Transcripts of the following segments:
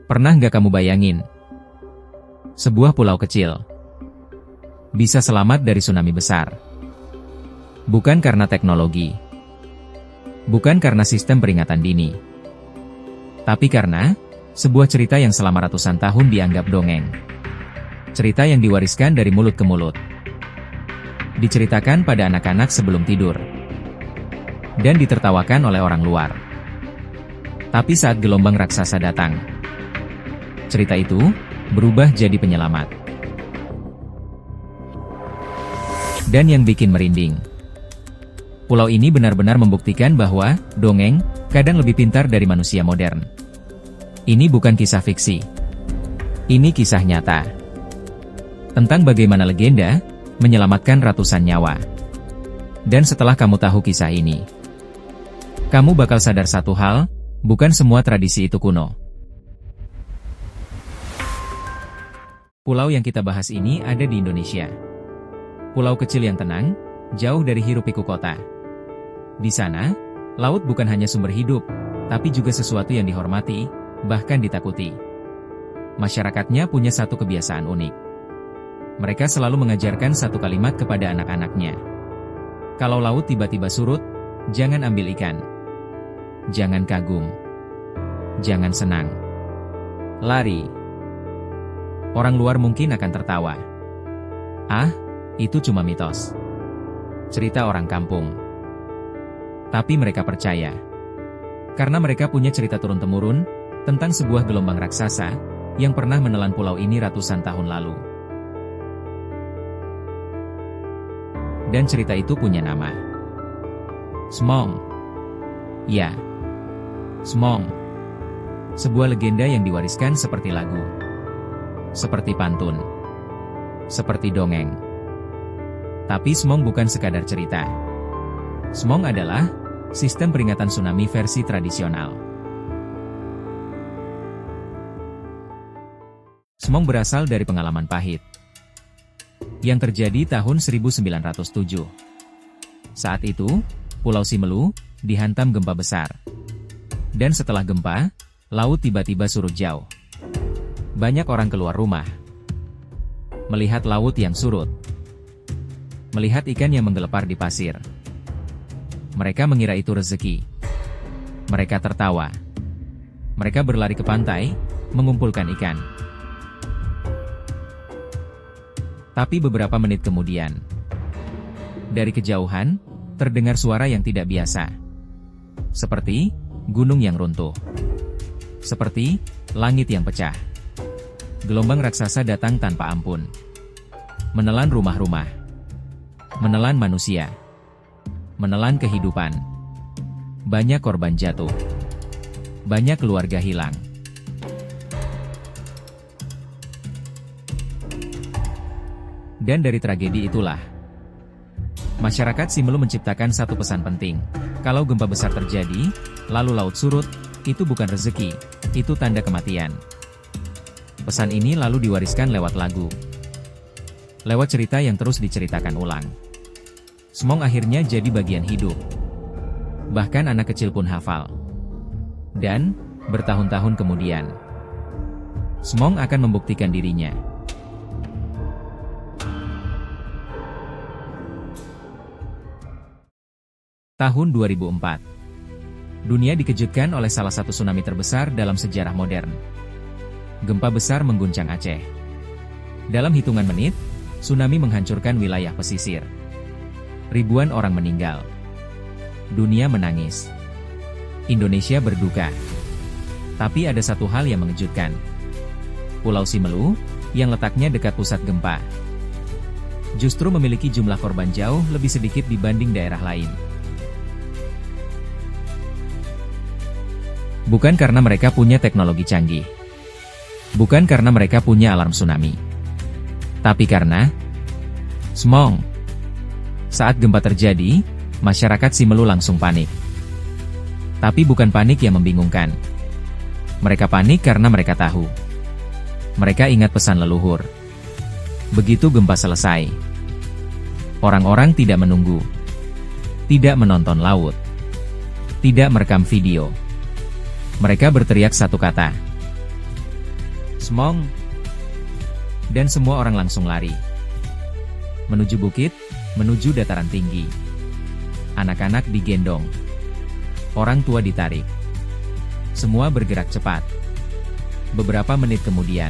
Pernah nggak kamu bayangin? Sebuah pulau kecil bisa selamat dari tsunami besar. Bukan karena teknologi. Bukan karena sistem peringatan dini. Tapi karena sebuah cerita yang selama ratusan tahun dianggap dongeng. Cerita yang diwariskan dari mulut ke mulut. Diceritakan pada anak-anak sebelum tidur. Dan ditertawakan oleh orang luar. Tapi saat gelombang raksasa datang, cerita itu berubah jadi penyelamat. Dan yang bikin merinding, pulau ini benar-benar membuktikan bahwa dongeng kadang lebih pintar dari manusia modern. Ini bukan kisah fiksi. Ini kisah nyata. Tentang bagaimana legenda menyelamatkan ratusan nyawa. Dan setelah kamu tahu kisah ini, kamu bakal sadar satu hal, bukan semua tradisi itu kuno. Pulau yang kita bahas ini ada di Indonesia. Pulau kecil yang tenang, jauh dari hiruk-pikuk kota. Di sana, laut bukan hanya sumber hidup, tapi juga sesuatu yang dihormati, bahkan ditakuti. Masyarakatnya punya satu kebiasaan unik. Mereka selalu mengajarkan satu kalimat kepada anak-anaknya. Kalau laut tiba-tiba surut, jangan ambil ikan. Jangan kagum. Jangan senang. Lari. Orang luar mungkin akan tertawa. Ah, itu cuma mitos. Cerita orang kampung. Tapi mereka percaya. Karena mereka punya cerita turun-temurun tentang sebuah gelombang raksasa yang pernah menelan pulau ini ratusan tahun lalu. Dan cerita itu punya nama. Smong. Ya, Smong. Sebuah legenda yang diwariskan seperti lagu. Seperti pantun. Seperti dongeng. Tapi Smong bukan sekadar cerita. Smong adalah sistem peringatan tsunami versi tradisional. Smong berasal dari pengalaman pahit yang terjadi tahun 1907. Saat itu, Pulau Simelu dihantam gempa besar. Dan setelah gempa, laut tiba-tiba surut jauh. Banyak orang keluar rumah, melihat laut yang surut, melihat ikan yang menggelepar di pasir. Mereka mengira itu rezeki. Mereka tertawa. Mereka berlari ke pantai, mengumpulkan ikan. Tapi beberapa menit kemudian, dari kejauhan, terdengar suara yang tidak biasa. Seperti gunung yang runtuh. Seperti langit yang pecah. Gelombang raksasa datang tanpa ampun. Menelan rumah-rumah. Menelan manusia. Menelan kehidupan. Banyak korban jatuh. Banyak keluarga hilang. Dan dari tragedi itulah, masyarakat Simelu menciptakan satu pesan penting. Kalau gempa besar terjadi, lalu laut surut, itu bukan rezeki, itu tanda kematian. Pesan ini lalu diwariskan lewat lagu. Lewat cerita yang terus diceritakan ulang. Smong akhirnya jadi bagian hidup. Bahkan anak kecil pun hafal. Dan, bertahun-tahun kemudian, Smong akan membuktikan dirinya. Tahun 2004. Dunia dikejutkan oleh salah satu tsunami terbesar dalam sejarah modern. Gempa besar mengguncang Aceh. Dalam hitungan menit, tsunami menghancurkan wilayah pesisir. Ribuan orang meninggal. Dunia menangis. Indonesia berduka. Tapi ada satu hal yang mengejutkan. Pulau Simelu, yang letaknya dekat pusat gempa, justru memiliki jumlah korban jauh lebih sedikit dibanding daerah lain. Bukan karena mereka punya teknologi canggih. Bukan karena mereka punya alarm tsunami. Tapi karena Smong. Saat gempa terjadi, masyarakat Simelu langsung panik. Tapi bukan panik yang membingungkan. Mereka panik karena mereka tahu. Mereka ingat pesan leluhur. Begitu gempa selesai, orang-orang tidak menunggu. Tidak menonton laut. Tidak merekam video. Mereka berteriak satu kata. Smong. Dan semua orang langsung lari. Menuju bukit, menuju dataran tinggi. Anak-anak digendong. Orang tua ditarik. Semua bergerak cepat. Beberapa menit kemudian,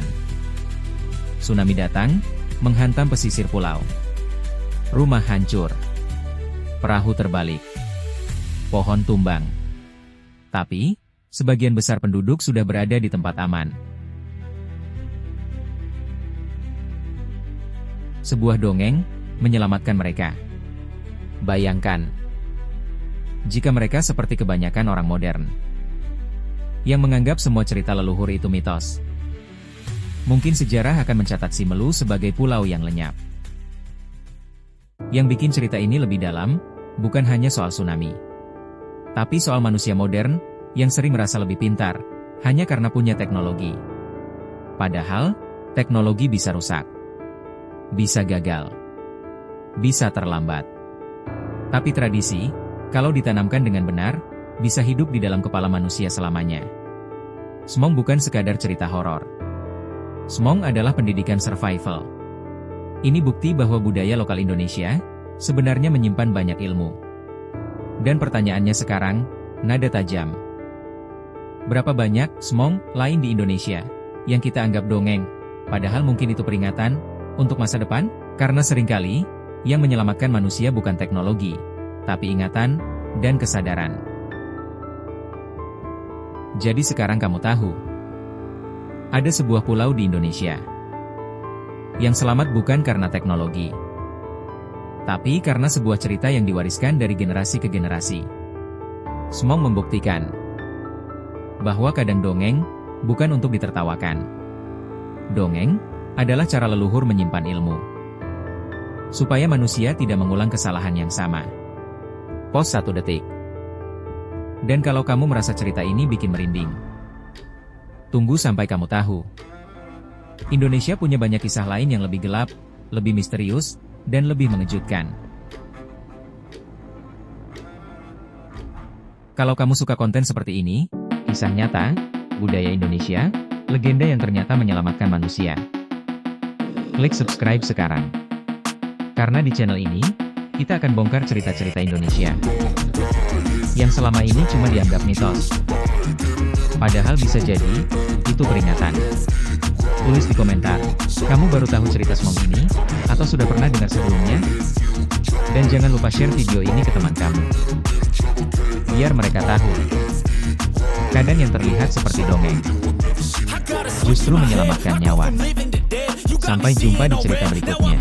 tsunami datang, menghantam pesisir pulau. Rumah hancur. Perahu terbalik. Pohon tumbang. Tapi, sebagian besar penduduk sudah berada di tempat aman. Sebuah dongeng menyelamatkan mereka. Bayangkan, jika mereka seperti kebanyakan orang modern, yang menganggap semua cerita leluhur itu mitos. Mungkin sejarah akan mencatat Simelu sebagai pulau yang lenyap. Yang bikin cerita ini lebih dalam, bukan hanya soal tsunami, tapi soal manusia modern, yang sering merasa lebih pintar, hanya karena punya teknologi. Padahal, teknologi bisa rusak. Bisa gagal. Bisa terlambat. Tapi tradisi, kalau ditanamkan dengan benar, bisa hidup di dalam kepala manusia selamanya. Smong bukan sekadar cerita horor. Smong adalah pendidikan survival. Ini bukti bahwa budaya lokal Indonesia sebenarnya menyimpan banyak ilmu. Dan pertanyaannya sekarang, nada tajam. Berapa banyak Smong lain di Indonesia yang kita anggap dongeng, padahal mungkin itu peringatan untuk masa depan? Karena seringkali, yang menyelamatkan manusia bukan teknologi, tapi ingatan dan kesadaran. Jadi sekarang kamu tahu, ada sebuah pulau di Indonesia yang selamat bukan karena teknologi, tapi karena sebuah cerita yang diwariskan dari generasi ke generasi. Smong membuktikan bahwa kadang dongeng bukan untuk ditertawakan. Dongeng adalah cara leluhur menyimpan ilmu, supaya manusia tidak mengulang kesalahan yang sama. Pos 1 detik. Dan kalau kamu merasa cerita ini bikin merinding, tunggu sampai kamu tahu. Indonesia punya banyak kisah lain yang lebih gelap, lebih misterius, dan lebih mengejutkan. Kalau kamu suka konten seperti ini, kisah nyata, budaya Indonesia, legenda yang ternyata menyelamatkan manusia, klik subscribe sekarang. Karena di channel ini, kita akan bongkar cerita-cerita Indonesia yang selama ini cuma dianggap mitos. Padahal bisa jadi, itu peringatan. Tulis di komentar, kamu baru tahu cerita Smong ini, atau sudah pernah dengar sebelumnya? Dan jangan lupa share video ini ke teman kamu, biar mereka tahu. Kadang yang terlihat seperti dongeng, justru menyelamatkan nyawa. Sampai jumpa di cerita berikutnya.